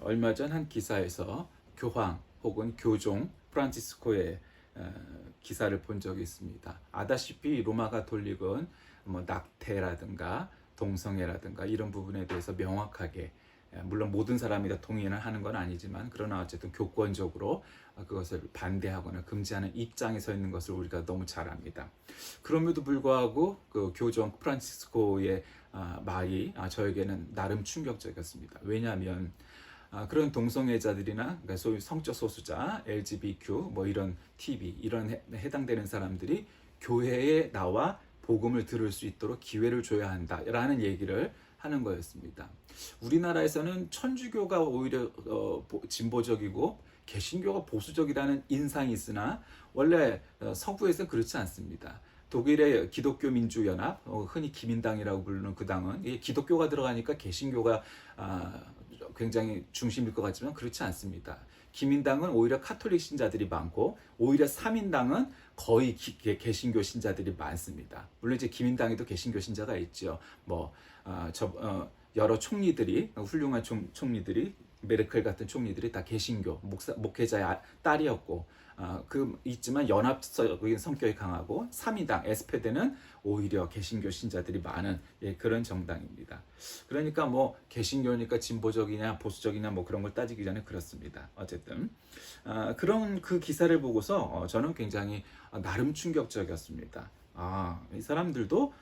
얼마 전 한 기사에서 교황 혹은 교종 프란치스코의 기사를 본 적이 있습니다. 아다시피 로마 가톨릭은 뭐 낙태라든가 동성애라든가 이런 부분에 대해서 명확하게, 물론 모든 사람이 다 동의는 하는 건 아니지만, 그러나 어쨌든 교권적으로 그것을 반대하거나 금지하는 입장에 서 있는 것을 우리가 너무 잘 압니다. 그럼에도 불구하고 그 교종 프란치스코의 말이 저에게는 나름 충격적이었습니다. 왜냐하면 그런 동성애자들이나, 그러니까 소위 성적 소수자, LGBTQ 뭐 이런 TV 이런 해당되는 사람들이 교회에 나와 복음을 들을 수 있도록 기회를 줘야 한다라는 얘기를 하는 거였습니다. 우리나라에서는 천주교가 오히려 진보적이고 개신교가 보수적이라는 인상이 있으나 원래 서구에서는 그렇지 않습니다. 독일의 기독교 민주연합, 흔히 기민당이라고 부르는 그 당은 기독교가 들어가니까 개신교가 굉장히 중심일 것 같지만 그렇지 않습니다. 기민당은 오히려 카톨릭 신자들이 많고, 오히려 사민당은 거의 개신교 신자들이 많습니다. 물론 이제 기민당에도 개신교 신자가 있죠. 여러 총리들이, 훌륭한 총리들이, 메르켈 같은 총리들이 다 개신교 목회자의 딸이었고, 있지만 연합적인 성격이 강하고, 사민당 SPD는 오히려 개신교 신자들이 많은 그런 정당입니다. 그러니까 뭐 개신교니까 진보적이냐 보수적이냐 뭐 그런 걸 따지기 전에 그렇습니다. 어쨌든 그런 그 기사를 보고서 저는 굉장히 나름 충격적이었습니다. 이 사람들도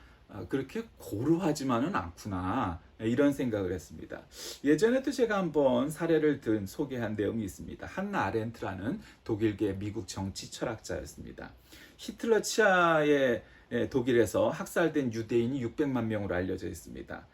그렇게 고루하지만은 않구나, 이런 생각을 했습니다. 예전에도 제가 한번 사례를 소개한 내용이 있습니다. 한나 아렌트라는 독일계 미국 정치 철학자였습니다. 히틀러 치하에 독일에서 학살된 유대인이 600만 명으로 알려져 있습니다.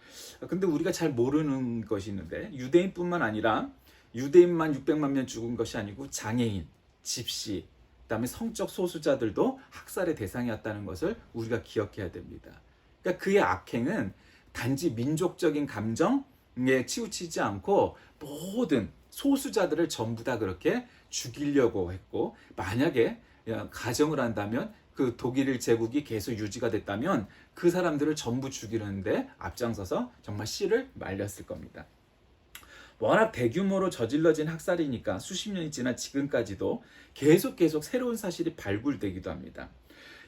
근데 우리가 잘 모르는 것이 있는데, 유대인뿐만 아니라 유대인만 600만 명 죽은 것이 아니고 장애인, 집시, 그다음에 성적 소수자들도 학살의 대상이었다는 것을 우리가 기억해야 됩니다. 그러니까 그의 악행은 단지 민족적인 감정에 치우치지 않고 모든 소수자들을 전부 다 그렇게 죽이려고 했고, 만약에 가정을 한다면 그 독일 제국이 계속 유지가 됐다면 그 사람들을 전부 죽이는데 앞장서서 정말 씨를 말렸을 겁니다. 워낙 대규모로 저질러진 학살이니까 수십 년이 지난 지금까지도 계속 새로운 사실이 발굴되기도 합니다.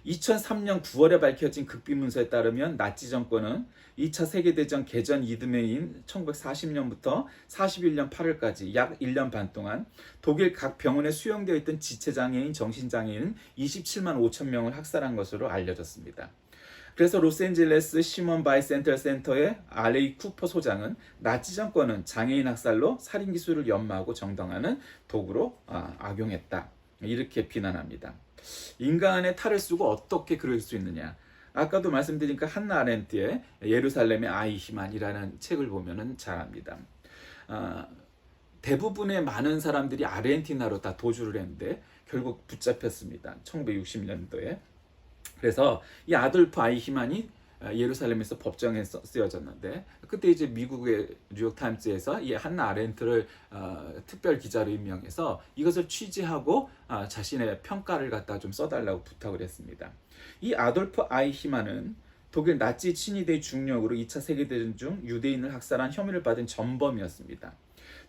2003년 9월에 밝혀진 극비문서에 따르면 나치 정권은 2차 세계대전 개전 이듬해인 1940년부터 41년 8월까지 약 1년 반 동안 독일 각 병원에 수용되어 있던 지체장애인, 정신장애인 27만 5천 명을 학살한 것으로 알려졌습니다. 그래서 로스앤젤레스 시몬 바이 센터의 알레이 쿠퍼 소장은 나치 정권은 장애인 학살로 살인 기술을 연마하고 정당화하는 도구로 악용했다, 이렇게 비난합니다. 인간의 탈을 쓰고 어떻게 그럴 수 있느냐. 아까도 말씀드린 한나 아렌트의 예루살렘의 아이히만이라는 책을 보면 잘 압니다. 대부분의 많은 사람들이 아르헨티나로 다 도주를 했는데 결국 붙잡혔습니다. 1960년도에. 그래서 이 아돌프 아이히만이 예루살렘에서 법정에 쓰여졌는데, 그때 이제 미국의 뉴욕타임스에서 이 한나 아렌트를 특별 기자로 임명해서 이것을 취재하고 자신의 평가를 갖다 좀 써달라고 부탁을 했습니다. 이 아돌프 아이히만은 독일 나치 친위대의 중력으로 2차 세계대전 중 유대인을 학살한 혐의를 받은 전범이었습니다.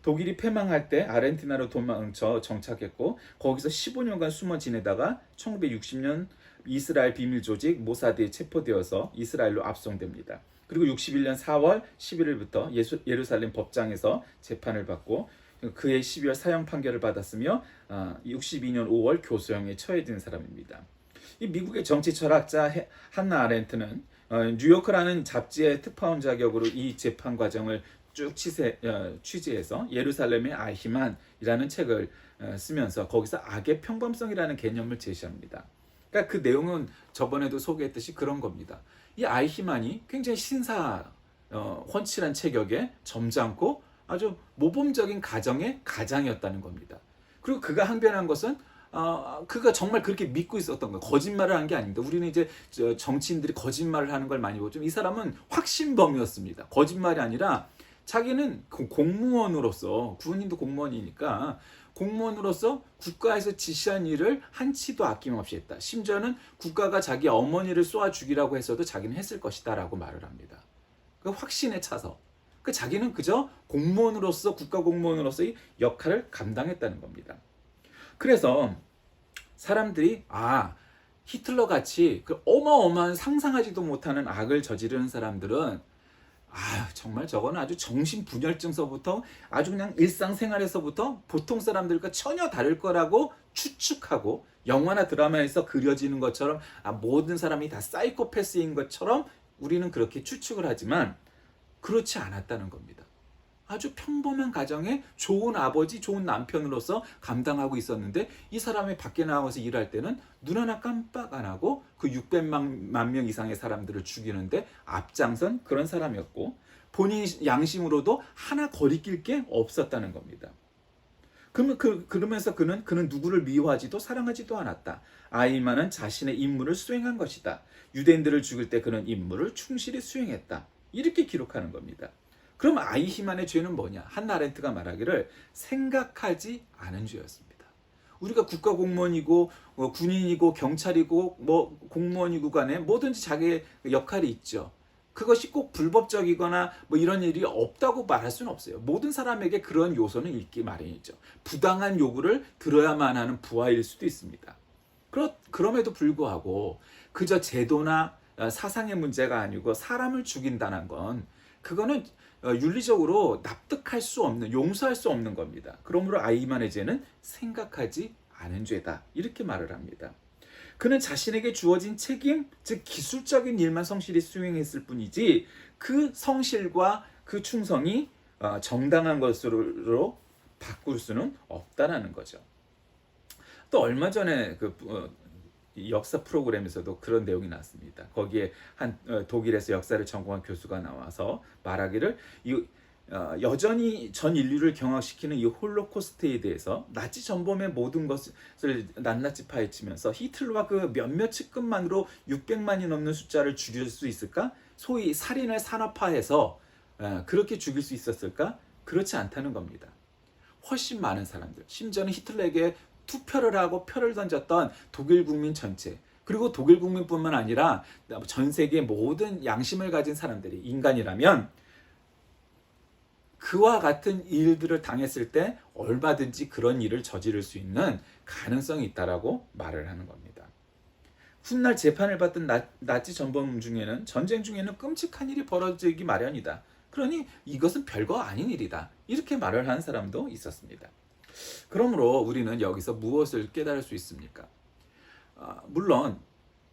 독일이 패망할 때 아르헨티나로 도망쳐 정착했고, 거기서 15년간 숨어 지내다가 1960년 이스라엘 비밀 조직 모사드에 체포되어서 이스라엘로 압송됩니다. 그리고 61년 4월 11일부터 예루살렘 법정에서 재판을 받고 그해 12월 사형 판결을 받았으며 62년 5월 교수형에 처해진 사람입니다. 이 미국의 정치 철학자 한나 아렌트는 뉴요커라는 잡지의 특파원 자격으로 이 재판 과정을 쭉 취재해서 예루살렘의 아히만이라는 책을 쓰면서 거기서 악의 평범성이라는 개념을 제시합니다. 그러니까 그 내용은 저번에도 소개했듯이 그런 겁니다. 이 아이히만이 굉장히 헌칠한 체격에 점잖고 아주 모범적인 가정의 가장이었다는 겁니다. 그리고 그가 항변한 것은 그가 정말 그렇게 믿고 있었던 거예요. 거짓말을 한 게 아닙니다. 우리는 이제 정치인들이 거짓말을 하는 걸 많이 보죠. 이 사람은 확신범이었습니다. 거짓말이 아니라 자기는 공무원으로서, 군인도 공무원이니까 공무원으로서 국가에서 지시한 일을 한치도 아낌없이 했다. 심지어는 국가가 자기 어머니를 쏘아 죽이라고 했어도 자기는 했을 것이다 라고 말을 합니다. 그 확신에 차서. 그 자기는 그저 공무원으로서 국가 공무원으로서의 역할을 감당했다는 겁니다. 그래서 사람들이 히틀러 같이 그 어마어마한 상상하지도 못하는 악을 저지르는 사람들은 정말 저거는 아주 정신분열증서부터 아주 그냥 일상생활에서부터 보통 사람들과 전혀 다를 거라고 추측하고 영화나 드라마에서 그려지는 것처럼 모든 사람이 다 사이코패스인 것처럼 우리는 그렇게 추측을 하지만 그렇지 않았다는 겁니다. 아주 평범한 가정에 좋은 아버지, 좋은 남편으로서 감당하고 있었는데 이 사람이 밖에 나가서 일할 때는 눈 하나 깜빡 안 하고 그 600만 명 이상의 사람들을 죽이는데 앞장선 그런 사람이었고 본인 양심으로도 하나 거리낄 게 없었다는 겁니다. 그러면서 그는 누구를 미워하지도 사랑하지도 않았다. 아이만은 자신의 임무를 수행한 것이다. 유대인들을 죽일 때 그는 임무를 충실히 수행했다. 이렇게 기록하는 겁니다. 그럼 아이히만의 죄는 뭐냐? 한나 아렌트가 말하기를 생각하지 않은 죄였습니다. 우리가 국가 공무원이고 군인이고 경찰이고 공무원이고 간에 뭐든지 자기의 역할이 있죠. 그것이 꼭 불법적이거나 이런 일이 없다고 말할 수는 없어요. 모든 사람에게 그런 요소는 있기 마련이죠. 부당한 요구를 들어야만 하는 부하일 수도 있습니다. 그럼에도 불구하고 그저 제도나 사상의 문제가 아니고 사람을 죽인다는 건 그거는 윤리적으로 납득할 수 없는, 용서할 수 없는 겁니다. 그러므로 아이만의 죄는 생각하지 않은 죄다. 이렇게 말을 합니다. 그는 자신에게 주어진 책임, 즉 기술적인 일만 성실히 수행했을 뿐이지 그 성실과 그 충성이 정당한 것으로 바꿀 수는 없다라는 거죠. 또 얼마 전에 역사 프로그램에서도 그런 내용이 나왔습니다. 거기에 한 독일에서 역사를 전공한 교수가 나와서 말하기를 여전히 전 인류를 경악시키는 이 홀로코스트에 대해서 나치 전범의 모든 것을 낱낱이 파헤치면서 히틀러와 그 몇몇 측근만으로 600만이 넘는 숫자를 죽일 수 있을까? 소위 살인을 산업화해서 그렇게 죽일 수 있었을까? 그렇지 않다는 겁니다. 훨씬 많은 사람들, 심지어는 히틀러에게 투표를 하고 표를 던졌던 독일 국민 전체, 그리고 독일 국민뿐만 아니라 전 세계 모든 양심을 가진 사람들이 인간이라면 그와 같은 일들을 당했을 때 얼마든지 그런 일을 저지를 수 있는 가능성이 있다라고 말을 하는 겁니다. 훗날 재판을 받던 나치 전범 중에는 전쟁 중에는 끔찍한 일이 벌어지기 마련이다. 그러니 이것은 별거 아닌 일이다. 이렇게 말을 하는 사람도 있었습니다. 그러므로 우리는 여기서 무엇을 깨달을 수 있습니까? 물론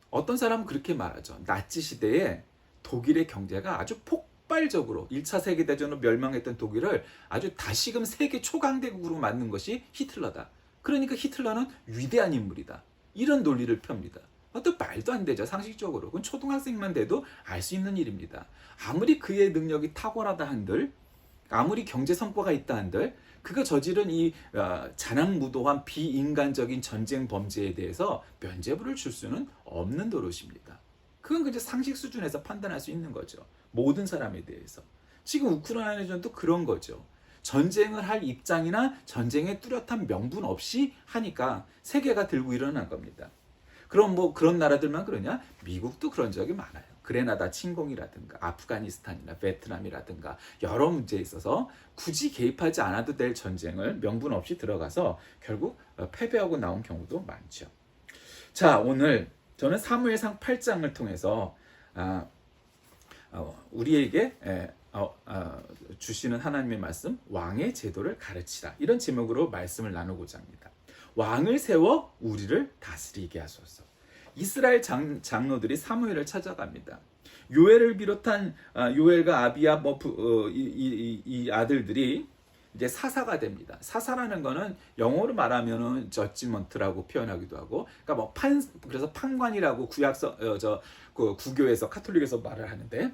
어떤 사람은 그렇게 말하죠. 나치 시대에 독일의 경제가 아주 폭발적으로 1차 세계대전으로 멸망했던 독일을 아주 다시금 세계 초강대국으로 만든 것이 히틀러다. 그러니까 히틀러는 위대한 인물이다. 이런 논리를 펴니다. 또 말도 안 되죠. 상식적으로. 그건 초등학생만 돼도 알 수 있는 일입니다. 아무리 그의 능력이 탁월하다 한들, 아무리 경제 성과가 있다 한들 그가 저지른 이 잔악무도한 비인간적인 전쟁 범죄에 대해서 면죄부를 줄 수는 없는 노릇입니다. 그건 그저 상식 수준에서 판단할 수 있는 거죠. 모든 사람에 대해서. 지금 우크라이나전도 그런 거죠. 전쟁을 할 입장이나 전쟁의 뚜렷한 명분 없이 하니까 세계가 들고 일어난 겁니다. 그럼 그런 나라들만 그러냐? 미국도 그런 적이 많아요. 그레나다 침공이라든가 아프가니스탄이나 베트남이라든가 여러 문제에 있어서 굳이 개입하지 않아도 될 전쟁을 명분 없이 들어가서 결국 패배하고 나온 경우도 많죠. 자, 오늘 저는 사무엘상 8장을 통해서 우리에게 주시는 하나님의 말씀, 왕의 제도를 가르치라, 이런 제목으로 말씀을 나누고자 합니다. 왕을 세워 우리를 다스리게 하소서. 이스라엘 장로들이 사무엘을 찾아갑니다. 요엘을 비롯한 요엘과 아비야 이 아들들이 이제 사사가 됩니다. 사사라는 거는 영어로 말하면은 저지먼트라고 표현하기도 하고, 그러니까 그래서 판관이라고 구교에서 카톨릭에서 말을 하는데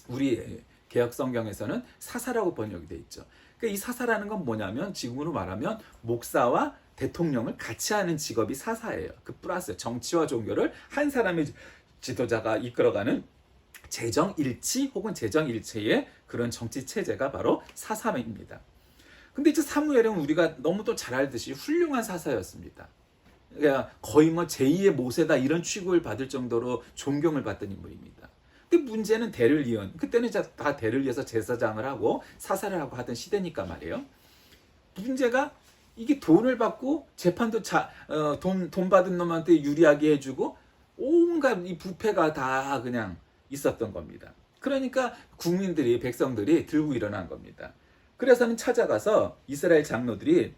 우리 개혁 성경에서는 사사라고 번역이 돼 있죠. 그러니까 이 사사라는 건 뭐냐면 지금으로 말하면 목사와 대통령을 같이 하는 직업이 사사예요. 그 플러스 정치와 종교를 한 사람의 지도자가 이끌어가는 재정일치 혹은 재정일체의 그런 정치 체제가 바로 사사입니다. 근데 이제 사무엘은 우리가 너무도 잘 알듯이 훌륭한 사사였습니다. 그러니까 거의 제2의 모세다 이런 취급을 받을 정도로 존경을 받던 인물입니다. 근데 문제는 대를 이은, 그때는 다 대를 이어서 제사장을 하고 사살을 하고 하던 시대니까 말이에요. 문제가 이게 돈을 받고 재판도 돈 받은 놈한테 유리하게 해주고 온갖 이 부패가 다 그냥 있었던 겁니다. 그러니까 국민들이, 백성들이 들고 일어난 겁니다. 그래서는 찾아가서 이스라엘 장로들이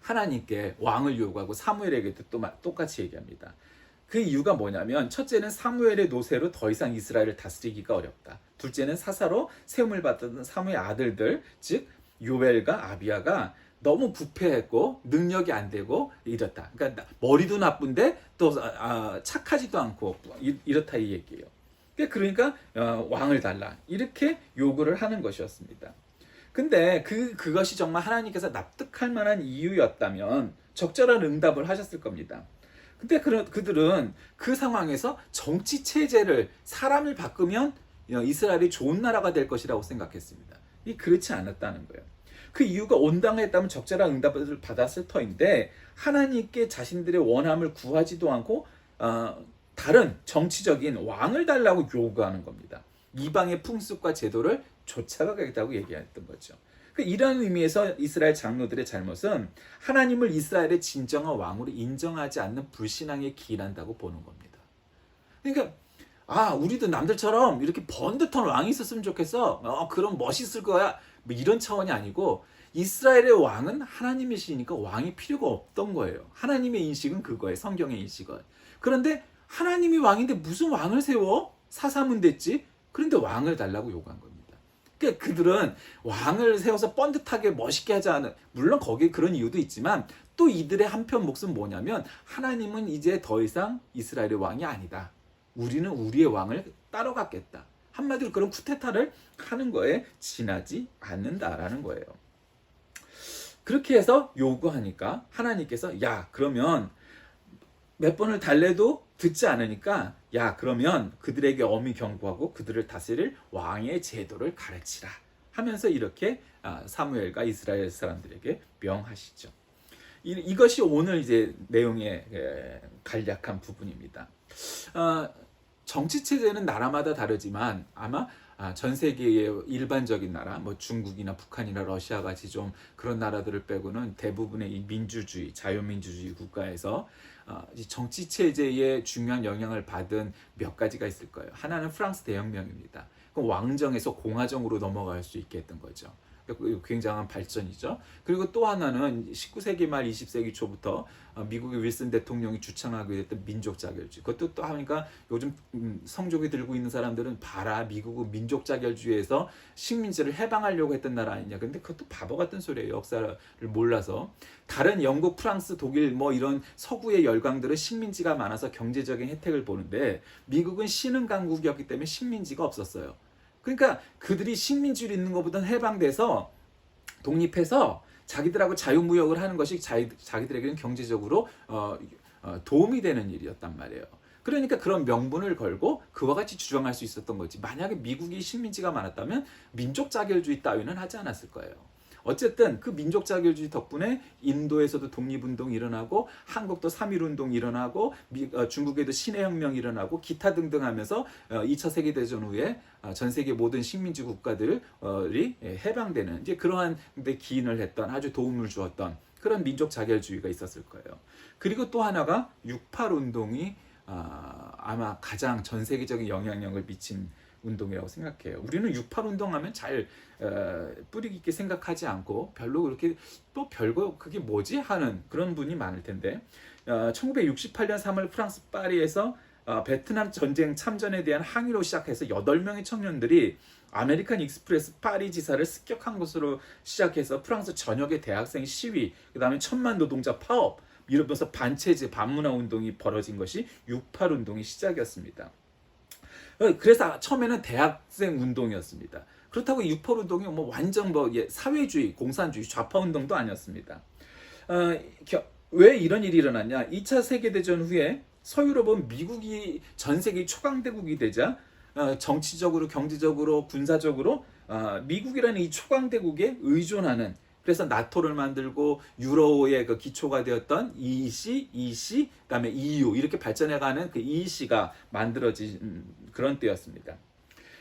하나님께 왕을 요구하고 사무엘에게도 또 똑같이 얘기합니다. 그 이유가 뭐냐면, 첫째는 사무엘의 노새로 더 이상 이스라엘을 다스리기가 어렵다. 둘째는 사사로 세움을 받던 사무엘 아들들, 즉 요엘과 아비야가 너무 부패했고 능력이 안 되고 이렇다. 그러니까 머리도 나쁜데 또 착하지도 않고 이렇다 이 얘기예요. 그러니까 왕을 달라, 이렇게 요구를 하는 것이었습니다. 근데 그것이 정말 하나님께서 납득할 만한 이유였다면 적절한 응답을 하셨을 겁니다. 근데 그들은 그 상황에서 정치 체제를, 사람을 바꾸면 이스라엘이 좋은 나라가 될 것이라고 생각했습니다. 그렇지 않았다는 거예요. 그 이유가 온당했다면 적절한 응답을 받았을 터인데, 하나님께 자신들의 원함을 구하지도 않고 다른 정치적인 왕을 달라고 요구하는 겁니다. 이방의 풍습과 제도를 쫓아가겠다고 얘기했던 거죠. 이런 의미에서 이스라엘 장로들의 잘못은 하나님을 이스라엘의 진정한 왕으로 인정하지 않는 불신앙에 기인한다고 보는 겁니다. 그러니까 우리도 남들처럼 이렇게 번듯한 왕이 있었으면 좋겠어. 그럼 멋있을 거야. 뭐 이런 차원이 아니고, 이스라엘의 왕은 하나님이시니까 왕이 필요가 없던 거예요. 하나님의 인식은 그거예요. 성경의 인식은. 그런데 하나님이 왕인데 무슨 왕을 세워? 사사면 됐지. 그런데 왕을 달라고 요구한 겁니다. 그러니까 그들은 왕을 세워서 번듯하게 멋있게 하지 않은, 물론 거기에 그런 이유도 있지만, 또 이들의 한편 몫은 뭐냐면, 하나님은 이제 더 이상 이스라엘의 왕이 아니다. 우리는 우리의 왕을 따라가겠다. 한마디로 그런 쿠데타를 하는 거에 지나지 않는다라는 거예요. 그렇게 해서 요구하니까 하나님께서 그러면 몇 번을 달래도 듣지 않으니까 그러면 그들에게 엄히 경고하고 그들을 다스릴 왕의 제도를 가르치라 하면서 이렇게 사무엘과 이스라엘 사람들에게 명하시죠. 이것이 오늘 이제 내용의 간략한 부분입니다. 정치 체제는 나라마다 다르지만 아마 전 세계의 일반적인 나라, 뭐 중국이나 북한이나 러시아 같이 좀 그런 나라들을 빼고는 대부분의 이 민주주의, 자유민주주의 국가에서 정치 체제에 중요한 영향을 받은 몇 가지가 있을 거예요. 하나는 프랑스 대혁명입니다. 왕정에서 공화정으로 넘어갈 수 있게 했던 거죠. 굉장한 발전이죠. 그리고 또 하나는 19세기 말 20세기 초부터 미국의 윌슨 대통령이 주창하게 됐던 민족 자결주의. 그것도 또 하니까 요즘 성적이 들고 있는 사람들은 봐라, 미국은 민족 자결주의에서 식민지를 해방하려고 했던 나라 아니냐. 근데 그것도 바보 같은 소리예요. 역사를 몰라서. 다른 영국, 프랑스, 독일 뭐 이런 서구의 열강들은 식민지가 많아서 경제적인 혜택을 보는데, 미국은 신흥 강국이었기 때문에 식민지가 없었어요. 그러니까 그들이 식민지를 있는 것보다는 해방돼서 독립해서 자기들하고 자유무역을 하는 것이 자기들에게는 경제적으로 도움이 되는 일이었단 말이에요. 그러니까 그런 명분을 걸고 그와 같이 주장할 수 있었던 거지. 만약에 미국이 식민지가 많았다면 민족 자결주의 따위는 하지 않았을 거예요. 어쨌든 그 민족 자결주의 덕분에 인도에서도 독립운동이 일어나고, 한국도 3.1운동이 일어나고, 중국에도 신해혁명이 일어나고, 기타 등등 하면서 2차 세계대전 후에 전 세계 모든 식민지 국가들이 해방되는 이제 그러한 데 기인을 했던, 아주 도움을 주었던 그런 민족 자결주의가 있었을 거예요. 그리고 또 하나가 6.8운동이 아마 가장 전 세계적인 영향력을 미친 운동이라고 생각해요. 우리는 6.8운동 하면 잘 뿌리 깊게 생각하지 않고 별로 그렇게 또 별거 그게 뭐지 하는 그런 분이 많을 텐데, 1968년 3월 프랑스 파리에서 베트남 전쟁 참전에 대한 항의로 시작해서 8명의 청년들이 아메리칸 익스프레스 파리 지사를 습격한 것으로 시작해서 프랑스 전역의 대학생 시위, 그 다음에 1000만 노동자 파업, 이러면서 반체제, 반문화 운동이 벌어진 것이 6.8운동의 시작이었습니다. 그래서 처음에는 대학생 운동이었습니다. 그렇다고 6.8 운동이 뭐 완전 사회주의, 공산주의, 좌파 운동도 아니었습니다. 왜 이런 일이 일어났냐? 2차 세계대전 후에 서유럽은 미국이 전 세계 초강대국이 되자 정치적으로, 경제적으로, 군사적으로 미국이라는 이 초강대국에 의존하는 그래서 나토를 만들고 유로의 그 기초가 되었던 EC, 그다음에 EU 이렇게 발전해가는 그 EC가 만들어진 그런 때였습니다.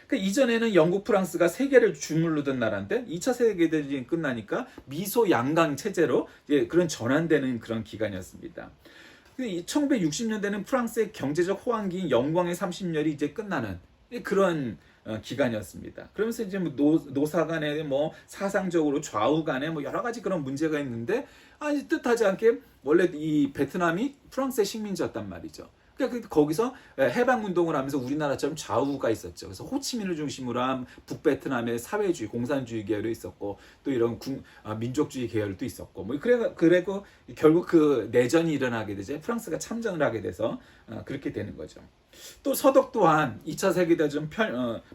그 이전에는 영국, 프랑스가 세계를 주물르던 나라인데 2차 세계대전이 끝나니까 미소 양강 체제로 이제 그런 전환되는 그런 기간이었습니다. 1960년대는 프랑스의 경제적 호황기인 영광의 30년이 이제 끝나는 그런 기간이었습니다. 그러면서 이제 뭐 노사 간에 뭐 사상적으로 좌우 간에 뭐 여러 가지 그런 문제가 있는데 아니 뜻하지 않게 원래 이 베트남이 프랑스의 식민지였단 말이죠. 그러니까 거기서 해방 운동을 하면서 우리나라처럼 좌우가 있었죠. 그래서 호치민을 중심으로 한 북베트남의 사회주의, 공산주의 계열이 있었고 또 이런 민족주의 계열도 있었고 뭐 그래고 결국 그 내전이 일어나게 되죠. 프랑스가 참전을 하게 돼서 그렇게 되는 거죠. 또 서독 또한 2차 세계대전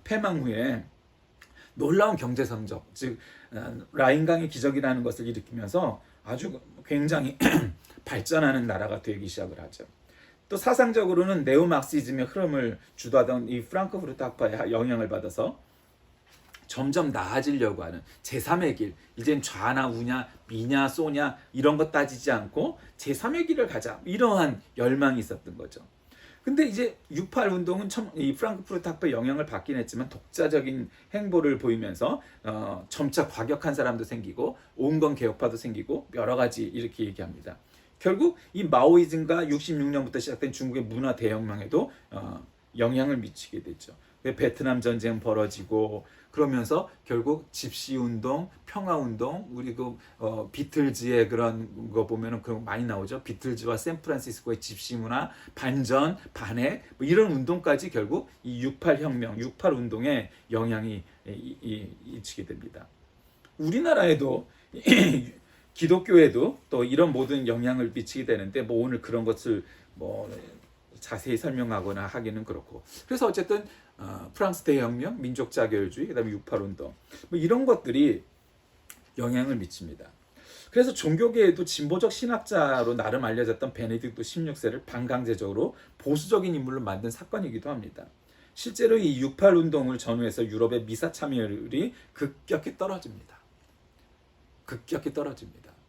패망 후에 놀라운 경제 성적, 즉 라인강의 기적이라는 것을 일으키면서 아주 굉장히 발전하는 나라가 되기 시작을 하죠. 또 사상적으로는 네오마르크시즘의 흐름을 주도하던 이 프랑크푸르트 학파의 영향을 받아서 점점 나아지려고 하는 제3의 길, 이젠 좌냐 우냐 미냐 쏘냐 이런 것 따지지 않고 제3의 길을 가자, 이러한 열망이 있었던 거죠. 근데 이제 68 운동은 이 프랑크푸르트 학파의 영향을 받긴 했지만 독자적인 행보를 보이면서 점차 과격한 사람도 생기고 온건 개혁파도 생기고 여러 가지 이렇게 얘기합니다. 결국 이 마오이즘과 66년부터 시작된 중국의 문화 대혁명에도 영향을 미치게 됐죠. 베트남 전쟁 벌어지고 그러면서 결국 집시 운동, 평화 운동, 우리 그 비틀즈의 그런 거 보면은 그런 거 많이 나오죠. 비틀즈와 샌프란시스코의 집시 문화, 반전, 반해 뭐 이런 운동까지 결국 이 68 혁명, 68 운동에 영향이 미치게 됩니다. 우리나라에도 기독교에도 또 이런 모든 영향을 미치게 되는데 뭐 오늘 그런 것을 뭐 자세히 설명하거나 하기는 그렇고, 그래서 어쨌든 프랑스 대혁명, 민족 자결주의, 그다음에 68 운동 뭐 이런 것들이 영향을 미칩니다. 그래서 종교계에도 진보적 신학자로 나름 알려졌던 베네딕토 16세를 반강제적으로 보수적인 인물로 만든 사건이기도 합니다. 실제로 이 68 운동을 전후해서 유럽의 미사 참여율이 급격히 떨어집니다.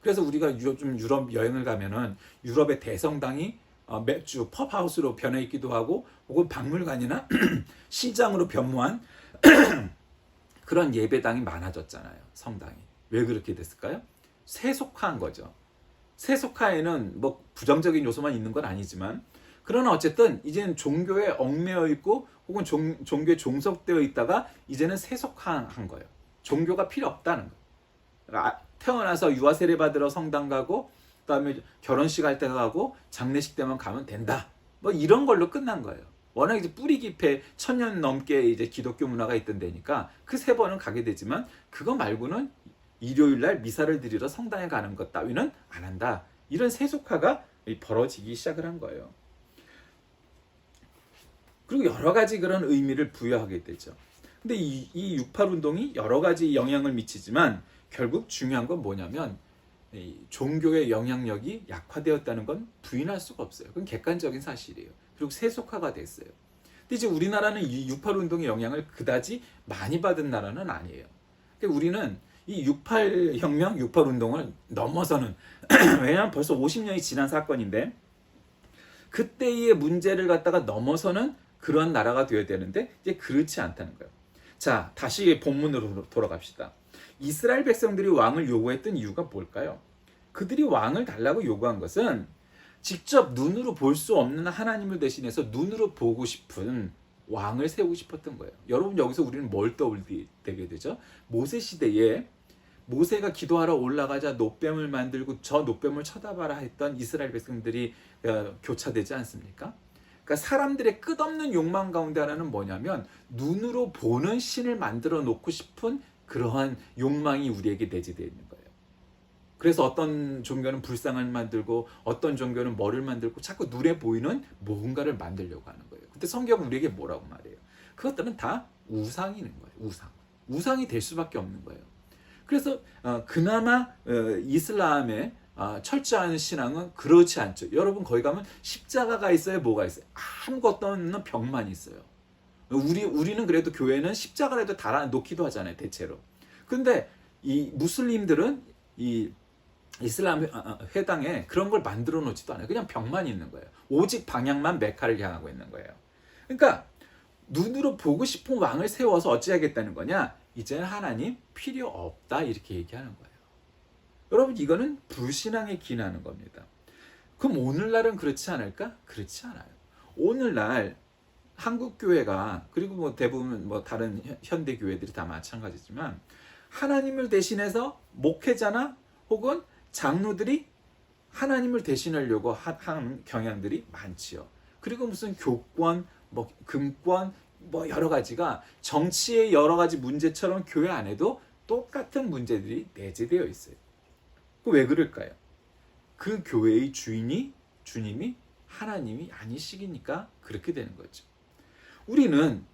그래서 우리가 좀 유럽 여행을 가면은 유럽의 대성당이 맥주 펍하우스로 변해 있기도 하고 혹은 박물관이나 시장으로 변모한 그런 예배당이 많아졌잖아요. 성당이. 왜 그렇게 됐을까요? 세속화한 거죠. 세속화에는 뭐 부정적인 요소만 있는 건 아니지만, 그러나 어쨌든 이제는 종교에 얽매여 있고 혹은 종교에 종속되어 있다가 이제는 세속화한 거예요. 종교가 필요 없다는 거예요. 태어나서 유아 세례 받으러 성당 가고 그다음에 결혼식 할 때 가고 장례식 때만 가면 된다. 뭐 이런 걸로 끝난 거예요. 워낙 이제 뿌리 깊게 1000년 넘게 이제 기독교 문화가 있던 데니까 그 3번은 가게 되지만 그거 말고는 일요일 날 미사를 드리러 성당에 가는 것 따위는 안 한다. 이런 세속화가 벌어지기 시작을 한 거예요. 그리고 여러 가지 그런 의미를 부여하게 되죠. 근데 이 68 운동이 여러 가지 영향을 미치지만 결국 중요한 건 뭐냐면 이 종교의 영향력이 약화되었다는 건 부인할 수가 없어요. 그건 객관적인 사실이에요. 그리고 세속화가 됐어요. 근데 이제 우리나라는 이 68 운동의 영향을 그다지 많이 받은 나라는 아니에요. 그러니까 우리는 이 68 혁명, 68 운동을 넘어서는 왜냐하면 벌써 50년이 지난 사건인데 그때의 문제를 갖다가 넘어서는 그런 나라가 되어야 되는데 이제 그렇지 않다는 거예요. 자, 다시 본문으로 돌아갑시다. 이스라엘 백성들이 왕을 요구했던 이유가 뭘까요? 그들이 왕을 달라고 요구한 것은 직접 눈으로 볼 수 없는 하나님을 대신해서 눈으로 보고 싶은 왕을 세우고 싶었던 거예요. 여러분, 여기서 우리는 뭘 떠올리게 되죠? 모세 시대에 모세가 기도하러 올라가자 놋뱀을 만들고 저 놋뱀을 쳐다봐라 했던 이스라엘 백성들이 교차되지 않습니까? 그러니까 사람들의 끝없는 욕망 가운데 하나는 뭐냐면 눈으로 보는 신을 만들어 놓고 싶은 그러한 욕망이 우리에게 내재되어 있는 거예요. 그래서 어떤 종교는 불상을 만들고 어떤 종교는 뭐를 만들고 자꾸 눈에 보이는 뭔가를 만들려고 하는 거예요. 근데 성경은 우리에게 뭐라고 말해요? 그것들은 다 우상이 있는 거예요. 우상이 될 수밖에 없는 거예요. 그래서 그나마 이슬람의 철저한 신앙은 그렇지 않죠. 여러분, 거기 가면 십자가가 있어요? 뭐가 있어요? 아무것도 없는 벽만 있어요. 우리는 그래도 교회는 십자가라도 달아놓기도 하잖아요, 대체로. 근데 이 무슬림들은 이 이슬람 회당에 그런 걸 만들어 놓지도 않아요. 그냥 벽만 있는 거예요. 오직 방향만 메카를 향하고 있는 거예요. 그러니까 눈으로 보고 싶은 왕을 세워서 어찌하겠다는 거냐? 이제는 하나님 필요 없다 이렇게 얘기하는 거예요. 여러분 이거는 불신앙에 기인하는 겁니다. 그럼 오늘날은 그렇지 않을까? 그렇지 않아요. 오늘날 한국 교회가 그리고 뭐 대부분 뭐 다른 현대 교회들이 다 마찬가지지만 하나님을 대신해서 목회자나 혹은 장로들이 하나님을 대신하려고 하는 경향들이 많지요. 그리고 무슨 교권, 뭐 금권, 뭐 여러 가지가 정치의 여러 가지 문제처럼 교회 안에도 똑같은 문제들이 내재되어 있어요. 왜 그럴까요? 그 교회의 주님이 하나님이 아니시기니까 그렇게 되는 거죠. 우리는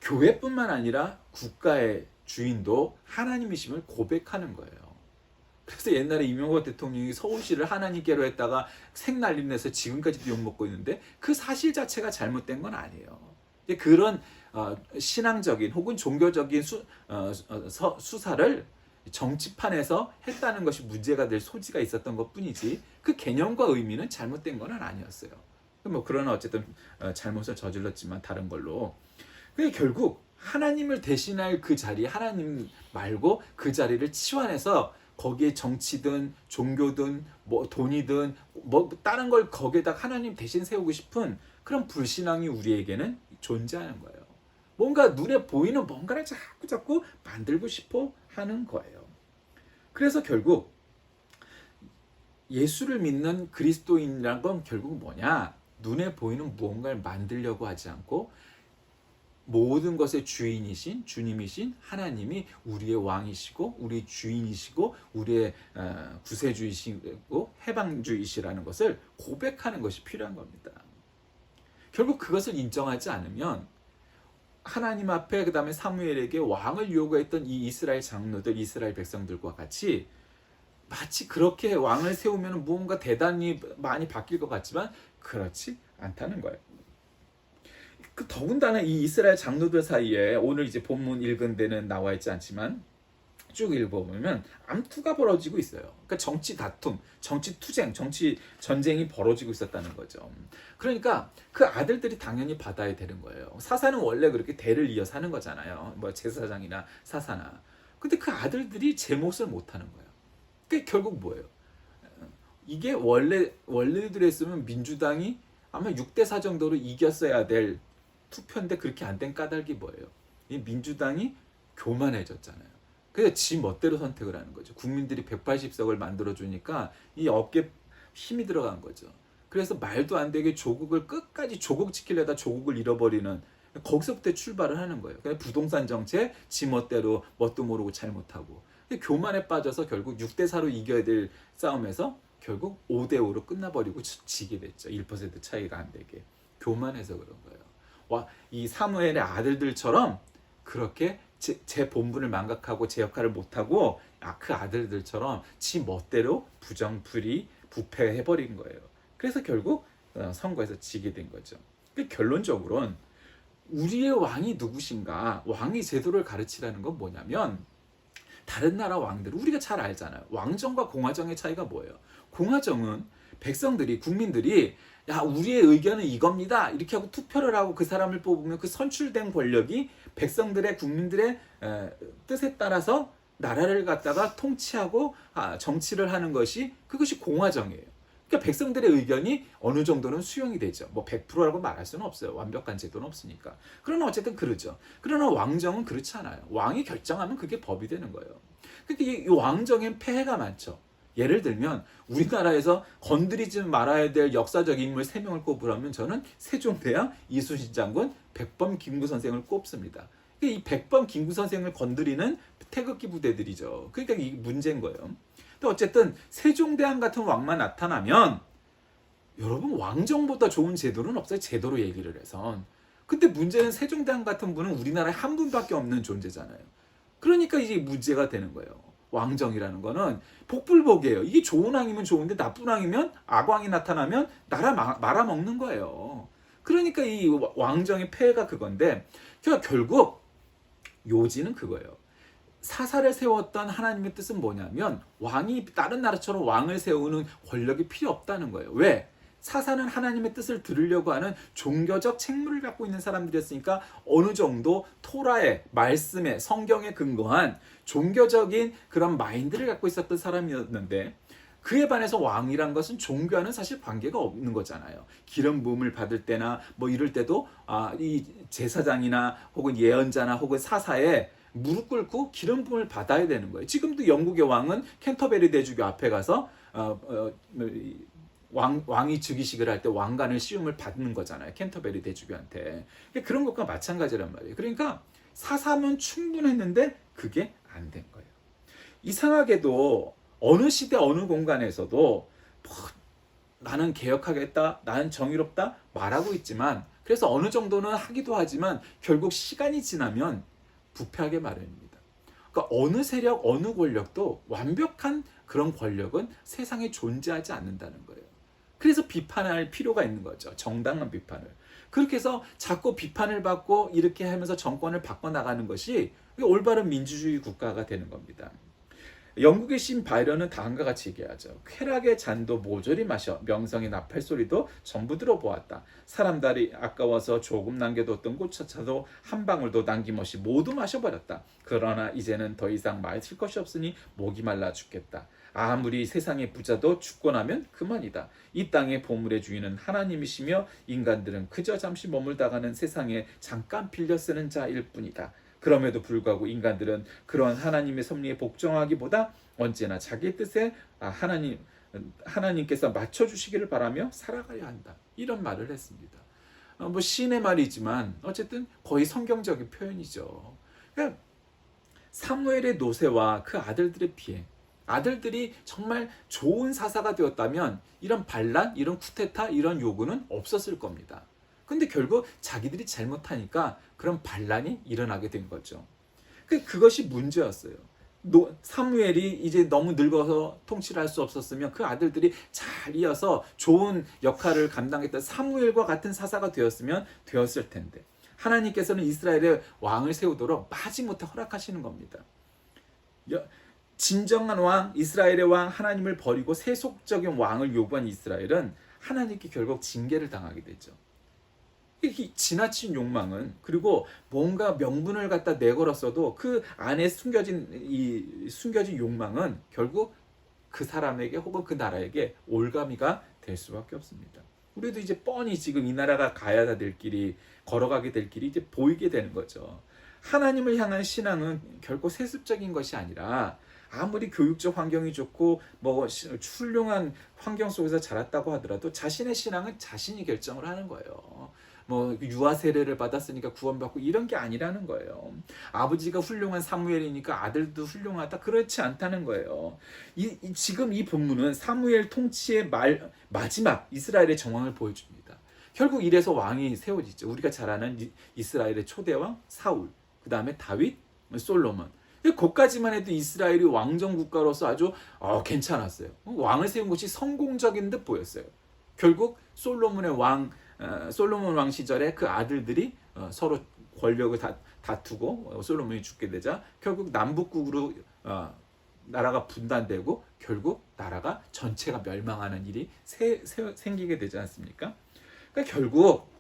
교회뿐만 아니라 국가의 주인도 하나님이심을 고백하는 거예요. 그래서 옛날에 이명박 대통령이 서울시를 하나님께로 했다가 생날림 내서 지금까지도 욕먹고 있는데 그 사실 자체가 잘못된 건 아니에요. 그런 신앙적인 혹은 종교적인 수사를 정치판에서 했다는 것이 문제가 될 소지가 있었던 것뿐이지 그 개념과 의미는 잘못된 건 아니었어요. 뭐 그러나 어쨌든 잘못을 저질렀지만 다른 걸로. 결국 하나님을 대신할 그 자리, 하나님 말고 그 자리를 치환해서 거기에 정치든 종교든 뭐 돈이든 뭐 다른 걸 거기에다 하나님 대신 세우고 싶은 그런 불신앙이 우리에게는 존재하는 거예요. 뭔가 눈에 보이는 뭔가를 자꾸 만들고 싶어 하는 거예요. 그래서 결국 예수를 믿는 그리스도인이란 건 결국 뭐냐? 눈에 보이는 무언가를 만들려고 하지 않고 모든 것의 주인이신 주님이신 하나님이 우리의 왕이시고 우리 주인이시고 우리의 구세주이시고 해방주이시라는 것을 고백하는 것이 필요한 겁니다. 결국 그것을 인정하지 않으면 하나님 앞에 그 다음에 사무엘에게 왕을 요구했던 이 이스라엘 장로들, 이스라엘 백성들과 같이 마치 그렇게 왕을 세우면 무언가 대단히 많이 바뀔 것 같지만 그렇지 않다는 거예요. 더군다나 이 이스라엘 장로들 사이에 오늘 이제 본문 읽은 데는 나와 있지 않지만 쭉 읽어보면 암투가 벌어지고 있어요. 그러니까 정치 다툼, 정치 투쟁, 정치 전쟁이 벌어지고 있었다는 거죠. 그러니까 그 아들들이 당연히 받아야 되는 거예요. 사사는 원래 그렇게 대를 이어서 하는 거잖아요. 뭐 제사장이나 사사나. 근데 그 아들들이 제 몫을 못 하는 거예요. 그게 결국 뭐예요? 이게 원래대로 했으면 민주당이 아마 6대4 정도로 이겼어야 될 투표인데 그렇게 안 된 까닭이 뭐예요? 이 민주당이 교만해졌잖아요. 그래서 지 멋대로 선택을 하는 거죠. 국민들이 180석을 만들어주니까 이 어깨에 힘이 들어간 거죠. 그래서 말도 안 되게 조국을 끝까지 조국 지키려다 조국을 잃어버리는 거기서부터 출발을 하는 거예요. 그냥 부동산 정책 지 멋대로 뭣도 모르고 잘못하고 교만에 빠져서 결국 6대4로 이겨야 될 싸움에서 결국 5대5로 끝나버리고 지게 됐죠. 1% 차이가 안 되게. 교만해서 그런 거예요. 이 사무엘의 아들들처럼 그렇게 제 본분을 망각하고 제 역할을 못하고 그 아들들처럼 지 멋대로 부정부리 부패해버린 거예요. 그래서 결국 선거에서 지게 된 거죠. 결론적으로는 우리의 왕이 누구신가? 왕의 제도를 가르치라는 건 뭐냐면 다른 나라 왕들 우리가 잘 알잖아요. 왕정과 공화정의 차이가 뭐예요? 공화정은 백성들이 국민들이 야 우리의 의견은 이겁니다 이렇게 하고 투표를 하고 그 사람을 뽑으면 그 선출된 권력이 백성들의 국민들의 뜻에 따라서 나라를 갖다가 통치하고 정치를 하는 그것이 공화정이에요. 그러니까 백성들의 의견이 어느 정도는 수용이 되죠. 뭐 100%라고 말할 수는 없어요. 완벽한 제도는 없으니까. 그러나 어쨌든 그러죠. 그러나 왕정은 그렇지 않아요. 왕이 결정하면 그게 법이 되는 거예요. 그러니까 이 왕정엔 폐해가 많죠. 예를 들면 우리나라에서 건드리지 말아야 될 역사적 인물 3명을 꼽으라면 저는 세종대왕, 이순신 장군, 백범 김구 선생을 꼽습니다. 이 백범 김구 선생을 건드리는 태극기 부대들이죠. 그러니까 이게 문제인 거예요. 근데 어쨌든 세종대왕 같은 왕만 나타나면 여러분 왕정보다 좋은 제도는 없어요. 제도로 얘기를 해선. 근데 문제는 세종대왕 같은 분은 우리나라에 한 분밖에 없는 존재잖아요. 그러니까 이게 문제가 되는 거예요. 왕정이라는 거는 복불복이에요. 이게 좋은 왕이면 좋은데 나쁜 왕이면 악왕이 나타나면 나라 말아먹는 거예요. 그러니까 이 왕정의 폐해가 그건데 결국 요지는 그거예요. 사사를 세웠던 하나님의 뜻은 뭐냐면 왕이 다른 나라처럼 왕을 세우는 권력이 필요 없다는 거예요. 왜? 사사는 하나님의 뜻을 들으려고 하는 종교적 책무를 갖고 있는 사람들이었으니까 어느 정도 토라의 말씀에 성경에 근거한 종교적인 그런 마인드를 갖고 있었던 사람이었는데 그에 반해서 왕이란 것은 종교와는 사실 관계가 없는 거잖아요. 기름 부음을 받을 때나 뭐 이럴 때도 이 제사장이나 혹은 예언자나 혹은 사사에 무릎 꿇고 기름 부음을 받아야 되는 거예요. 지금도 영국의 왕은 캔터베리 대주교 앞에 가서 왕이 즉위식을 할 때 왕관을 씌움을 받는 거잖아요. 캔터베리 대주교한테. 그런 것과 마찬가지란 말이에요. 그러니까 사사면 충분했는데 그게 안 된 거예요. 이상하게도 어느 시대 어느 공간에서도 뭐 나는 개혁하겠다, 나는 정의롭다 말하고 있지만 그래서 어느 정도는 하기도 하지만 결국 시간이 지나면 부패하게 마련입니다. 그러니까 어느 세력, 어느 권력도 완벽한 그런 권력은 세상에 존재하지 않는다는 거예요. 그래서 비판할 필요가 있는 거죠. 정당한 비판을. 그렇게 해서 자꾸 비판을 받고 이렇게 하면서 정권을 바꿔나가는 것이 올바른 민주주의 국가가 되는 겁니다. 영국의 신 바이런은 다음과 같이 얘기하죠. 쾌락의 잔도 모조리 마셔 명성의 나팔 소리도 전부 들어보았다. 사람들이 아까워서 조금 남겨뒀던 꽃차차도 한 방울도 남김없이 모두 마셔버렸다. 그러나 이제는 더 이상 마실 것이 없으니 목이 말라 죽겠다. 아무리 세상의 부자도 죽고 나면 그만이다. 이 땅의 보물의 주인은 하나님이시며 인간들은 그저 잠시 머물다가는 세상에 잠깐 빌려 쓰는 자일 뿐이다. 그럼에도 불구하고 인간들은 그런 하나님의 섭리에 복종하기보다 언제나 자기 뜻에 하나님께서 맞춰주시기를 바라며 살아가야 한다. 이런 말을 했습니다. 뭐 신의 말이지만 어쨌든 거의 성경적인 표현이죠. 그러니까 사무엘의 노새와 그 아들들의 비행, 아들들이 정말 좋은 사사가 되었다면 이런 반란, 이런 쿠데타, 이런 요구는 없었을 겁니다. 근데 결국 자기들이 잘못하니까 그런 반란이 일어나게 된 거죠. 그것이 문제였어요. 사무엘이 이제 너무 늙어서 통치를 할 수 없었으면 그 아들들이 잘 이어서 좋은 역할을 감당했던 사무엘과 같은 사사가 되었을 텐데 하나님께서는 이스라엘의 왕을 세우도록 마지못해 허락하시는 겁니다. 진정한 왕, 이스라엘의 왕, 하나님을 버리고 세속적인 왕을 요구한 이스라엘은 하나님께 결국 징계를 당하게 되죠. 이 지나친 욕망은 그리고 뭔가 명분을 갖다 내걸었어도 그 안에 숨겨진 욕망은 결국 그 사람에게 혹은 그 나라에게 올가미가 될 수밖에 없습니다. 우리도 이제 뻔히 지금 이 나라가 가야 될 길이 걸어가게 될 길이 이제 보이게 되는 거죠. 하나님을 향한 신앙은 결코 세습적인 것이 아니라 아무리 교육적 환경이 좋고 뭐 훌륭한 환경 속에서 자랐다고 하더라도 자신의 신앙은 자신이 결정을 하는 거예요. 뭐 유아 세례를 받았으니까 구원받고 이런 게 아니라는 거예요. 아버지가 훌륭한 사무엘이니까 아들도 훌륭하다 그렇지 않다는 거예요. 지금 이 본문은 사무엘 통치의 마지막 이스라엘의 정황을 보여줍니다. 결국 이래서 왕이 세워지죠. 우리가 잘 아는 이스라엘의 초대왕 사울, 그 다음에 다윗, 솔로몬. 거기까지만 해도 이스라엘이 왕정 국가로서 아주 괜찮았어요. 왕을 세운 것이 성공적인 듯 보였어요. 결국 솔로몬 왕 시절에 그 아들들이 서로 권력을 다투고 솔로몬이 죽게 되자 결국 남북국으로 나라가 분단되고 결국 나라가 전체가 멸망하는 일이 생기게 되지 않습니까? 그러니까 결국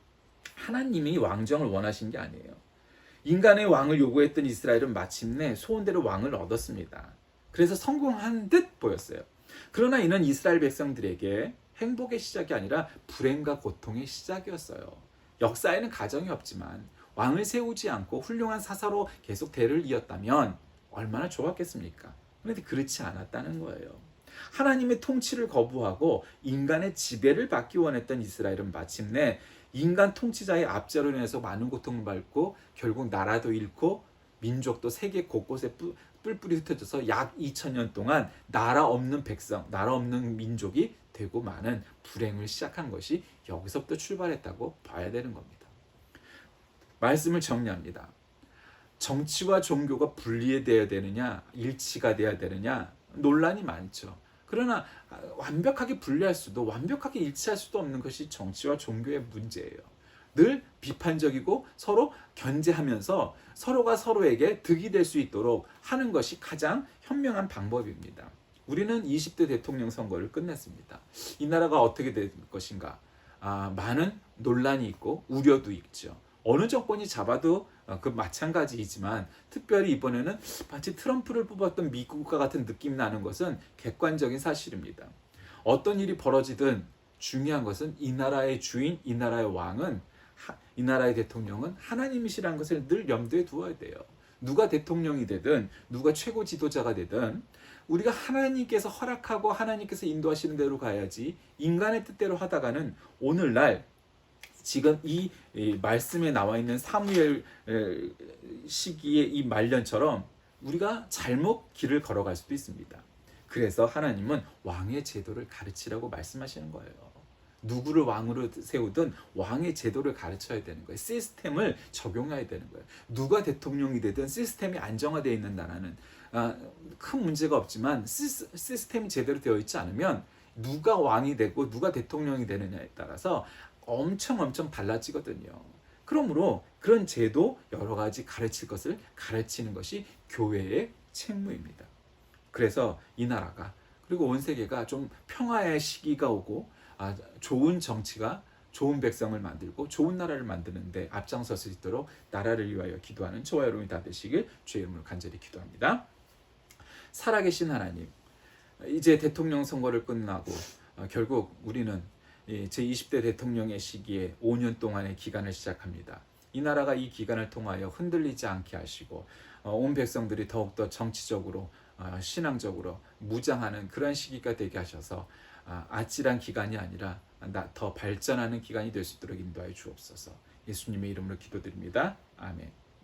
하나님이 왕정을 원하신 게 아니에요. 인간의 왕을 요구했던 이스라엘은 마침내 소원대로 왕을 얻었습니다. 그래서 성공한 듯 보였어요. 그러나 이는 이스라엘 백성들에게 행복의 시작이 아니라 불행과 고통의 시작이었어요. 역사에는 가정이 없지만 왕을 세우지 않고 훌륭한 사사로 계속 대를 이었다면 얼마나 좋았겠습니까? 그런데 그렇지 않았다는 거예요. 하나님의 통치를 거부하고 인간의 지배를 받기 원했던 이스라엘은 마침내 인간 통치자의 압제로 인해서 많은 고통을 받고 결국 나라도 잃고 민족도 세계 곳곳에 뿔뿔이 흩어져서 약 2000년 동안 나라 없는 백성, 나라 없는 민족이 되고 많은 불행을 시작한 것이 여기서부터 출발했다고 봐야 되는 겁니다. 말씀을 정리합니다. 정치와 종교가 분리되어야 되느냐, 일치가 되어야 되느냐 논란이 많죠. 그러나 완벽하게 분리할 수도 완벽하게 일치할 수도 없는 것이 정치와 종교의 문제예요. 늘 비판적이고 서로 견제하면서 서로가 서로에게 득이 될 수 있도록 하는 것이 가장 현명한 방법입니다. 우리는 20대 대통령 선거를 끝냈습니다. 이 나라가 어떻게 될 것인가? 많은 논란이 있고 우려도 있죠. 어느 정권이 잡아도 그 마찬가지이지만 특별히 이번에는 마치 트럼프를 뽑았던 미국과 같은 느낌 나는 것은 객관적인 사실입니다. 어떤 일이 벌어지든 중요한 것은 이 나라의 주인, 이 나라의 왕은, 이 나라의 대통령은 하나님이시라는 것을 늘 염두에 두어야 돼요. 누가 대통령이 되든 누가 최고 지도자가 되든 우리가 하나님께서 허락하고 하나님께서 인도하시는 대로 가야지, 인간의 뜻대로 하다가는 오늘날 지금 이 말씀에 나와 있는 사무엘 시기의 이 말년처럼 우리가 잘못 길을 걸어갈 수도 있습니다. 그래서 하나님은 왕의 제도를 가르치라고 말씀하시는 거예요. 누구를 왕으로 세우든 왕의 제도를 가르쳐야 되는 거예요. 시스템을 적용해야 되는 거예요. 누가 대통령이 되든 시스템이 안정화되어 있는 나라는 큰 문제가 없지만 시스템이 제대로 되어 있지 않으면 누가 왕이 되고 누가 대통령이 되느냐에 따라서 엄청 달라지거든요. 그러므로 그런 제도 여러 가지 가르칠 것을 가르치는 것이 교회의 책무입니다. 그래서 이 나라가 그리고 온 세계가 좀 평화의 시기가 오고 좋은 정치가 좋은 백성을 만들고 좋은 나라를 만드는데 앞장설 수 있도록 나라를 위하여 기도하는 저와 여러분이 다 되시길 주의 이름으로 간절히 기도합니다. 살아계신 하나님, 이제 대통령 선거를 끝나고 결국 우리는 제20대 대통령의 시기에 5년 동안의 기간을 시작합니다. 이 나라가 이 기간을 통하여 흔들리지 않게 하시고 온 백성들이 더욱더 정치적으로 신앙적으로 무장하는 그런 시기가 되게 하셔서 아찔한 기간이 아니라 더 발전하는 기간이 될 수 있도록 인도하여 주옵소서. 예수님의 이름으로 기도드립니다. 아멘.